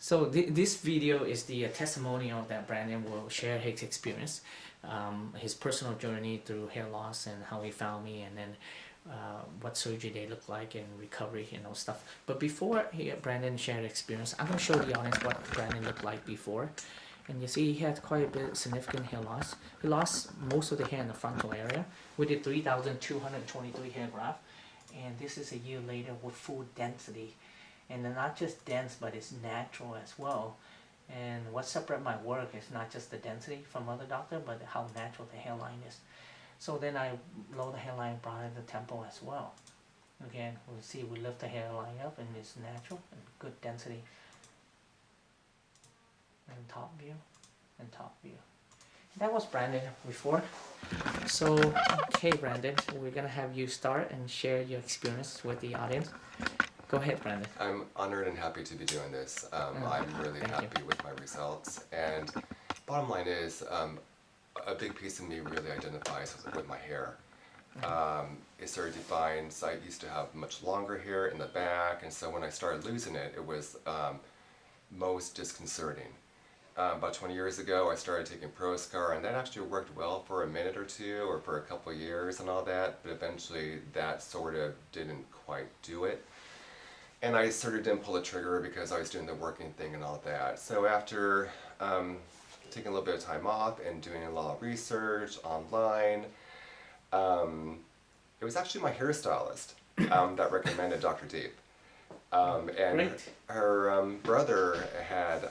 So this video is the testimonial that Brandon will share his experience, his personal journey through hair loss and how he found me, and then what surgery they look like and recovery and all stuff. But before Brandon shared experience, I'm going to show the audience what Brandon looked like before. And you see he had quite a bit significant hair loss. He lost most of the hair in the frontal area. We did 3,223 hair graft. And this is a year later with full density. And they're not just dense, but it's natural as well. And what separates my work is not just the density from other doctors, but how natural the hairline is. So then I lower the hairline, brought in the temple as well. Again, we see we lift the hairline up and it's natural and good density. And top view and top view. That was Brandon before. So, okay Brandon, we're gonna have you start and share your experience with the audience. Go ahead, Brandon. I'm honored and happy to be doing this. I'm really happy with my results. And bottom line is, a big piece of me really identifies with my hair. It sort of defines, I used to have much longer hair in the back, and so when I started losing it, it was most disconcerting. About 20 years ago, I started taking proscar, and that actually worked well for a minute or two, or for a couple of years and all that, but eventually that sort of didn't quite do it. And I sort of didn't pull the trigger because I was doing the working thing and all that. So after taking a little bit of time off and doing a lot of research online, it was actually my hairstylist that recommended Dr. Diep. And her brother had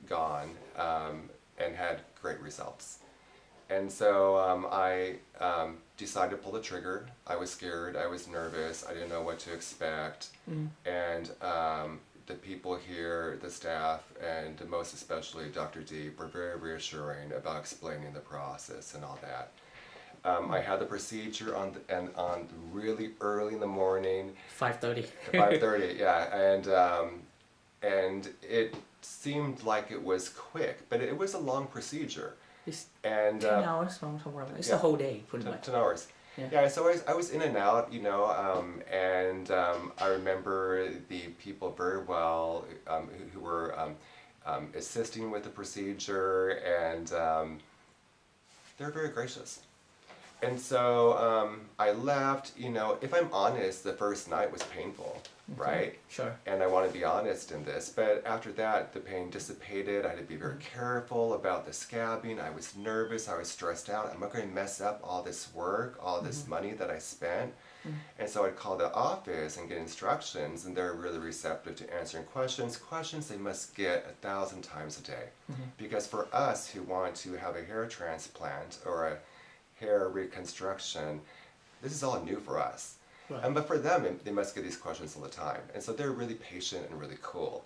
gone and had great results. And so I decided to pull the trigger. I was scared, I was nervous, I didn't know what to expect. And the people here, the staff, and most especially Dr. Diep were very reassuring about explaining the process and all that. I had the procedure on really early in the morning. 5:30. 5:30, yeah, and it seemed like it was quick, but it was a long procedure. It's and 10 hours, it's the whole day, pretty much. 10 hours. Yeah, so I was in and out, you know, and I remember the people very well who were assisting with the procedure, and they're very gracious. And so I left, you know, if I'm honest, the first night was painful, right? Sure. And I want to be honest in this, but after that, the pain dissipated. I had to be very careful about the scabbing. I was nervous, I was stressed out. I'm not going to mess up all this work, all this money that I spent. And so I'd call the office and get instructions, and they're really receptive to answering questions they must get 1,000 times a day. Because for us who want to have a hair transplant or a hair reconstruction, this is all new for us. Right. But for them, they must get these questions all the time. And so they're really patient and really cool.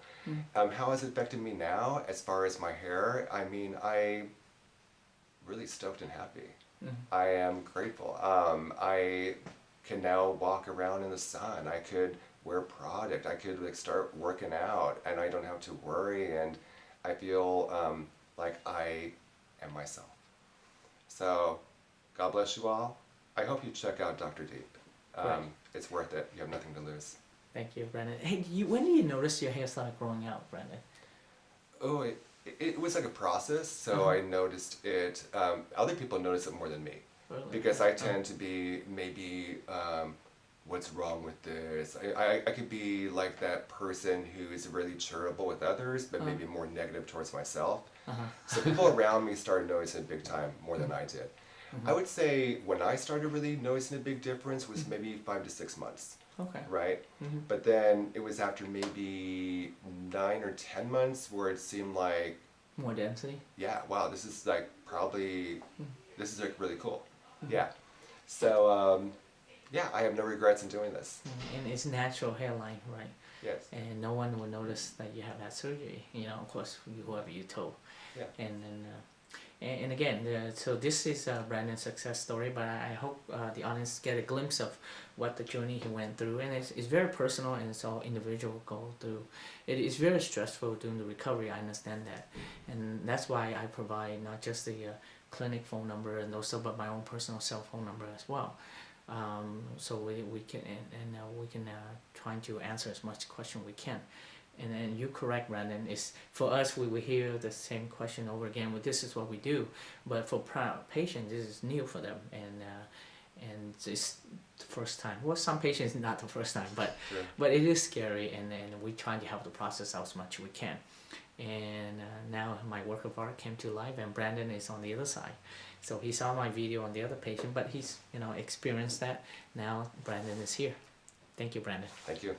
How has it affected me now as far as my hair? I mean, I'm really stoked and happy. I am grateful. I can now walk around in the sun. I could wear product. I could like start working out, and I don't have to worry, and I feel like I am myself. So, God bless you all. I hope you check out Dr. Diep. It's worth it. You have nothing to lose. Thank you, Brandon. Hey, when did you notice your hair started growing out, Brandon? Oh, it was like a process, so I noticed it. Other people notice it more than me. Really? Because I tend to be maybe, what's wrong with this? I could be like that person who is really charitable with others, but maybe more negative towards myself. So people around me started noticing it big time, more than I did. I would say when I started really noticing a big difference was maybe 5 to 6 months. Okay. Right? But then it was after maybe 9 or 10 months where it seemed like... More density? Yeah, wow, this is like probably, this is like really cool. Yeah. So, yeah, I have no regrets in doing this. And it's natural hairline, right? Yes. And no one will notice that you have had surgery, you know, of course, whoever you told. Yeah. And again, so this is Brandon's success story, but I hope the audience get a glimpse of what the journey he went through, and it's very personal, and it's all individual go through. It is very stressful during the recovery, I understand that, and that's why I provide not just the clinic phone number and also, but my own personal cell phone number as well. So we can we can try to answer as much question we can. And then you correct, Brandon, is for us, we hear the same question over again. Well, this is what we do, but for patients, this is new for them, and it's the first time. Well, some patients not the first time, but Sure. but it is scary, and we try to help the process out as much as we can. And now my work of art came to life, and Brandon is on the other side. So he saw my video on the other patient, but he's experienced that. Now Brandon is here. Thank you, Brandon. Thank you.